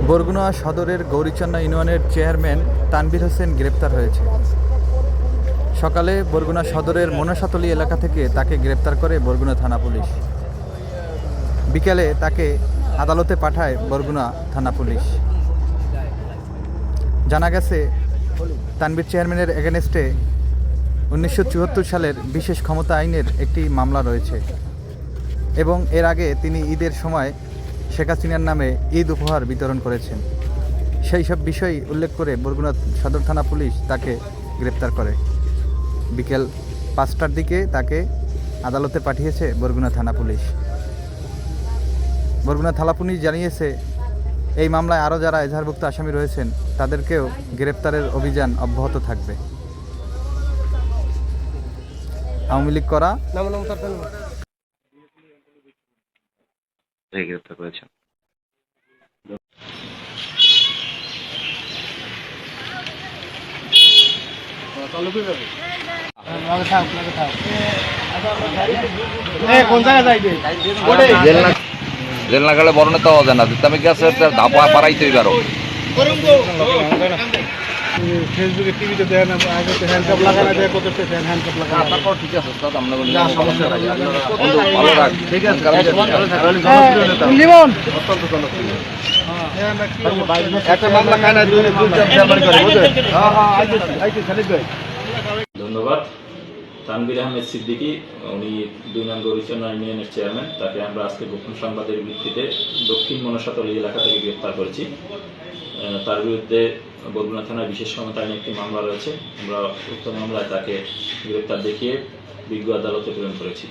বরগুনা সদরের গৌরীচন্না ইউনিয়নের চেয়ারম্যান তানভীর হোসেন গ্রেপ্তার হয়েছে। সকালে বরগুনা সদরের মনসাতলী এলাকা থেকে তাকে গ্রেপ্তার করে বরগুনা থানা পুলিশ। বিকেলে তাকে আদালতে পাঠায় বরগুনা থানা পুলিশ। জানা গেছে, তানভীর চেয়ারম্যানের এগেনস্টে 1974 সালের বিশেষ ক্ষমতা আইনের একটি মামলা রয়েছে এবং এর আগে তিনি ঈদের সময় শেখ হাসিনার নামে ঈদ উপহার বিতরণ করেছেন। সেই সব বিষয় উল্লেখ করে বরগুনা সদর থানা পুলিশ তাকে গ্রেপ্তার করে। বিকেল 5টার দিকে তাকে আদালতে পাঠিয়েছে বরগুনা থানা পুলিশ। বরগুনা থানা পুলিশ জানিয়েছে, এই মামলায় আরও যারা এজাহারভুক্ত আসামি রয়েছেন তাদেরকেও গ্রেপ্তারের অভিযান অব্যাহত থাকবে। আওয়ামী লীগ করা গ্রেপ্তার করেছেন। জেল না গেলে বড় নেতা হওয়া যায় না। আমি গেছে ধাপা পাড়াই তৈরি আরো ফেসবুকে টিভিতে দেয় না, আগে তো হ্যান্ডকাপ লাগানো দেয়, কত হ্যান্ডকাপ লাগানো। তারপর ঠিক আছে, সমস্যা নাই, ভালো রাখ। ঠিক আছে, একটা মামলা খায় না, ধন্যবাদ। তানভীর আহমেদ সিদ্দিকী, উনি 2 নং গৌরীচন্না ইউনিয়নের চেয়ারম্যান। তাকে আমরা আজকে গোপন সংবাদের ভিত্তিতে দক্ষিণ মনসাতলী এলাকা থেকে গ্রেপ্তার করেছি। তার বিরুদ্ধে বরগুনা থানার বিশেষ ক্ষমতা আইনে একটি মামলা রয়েছে। আমরা উক্ত মামলায় তাকে গ্রেপ্তার দেখিয়ে বিজ্ঞ আদালতে প্রেরণ করেছি।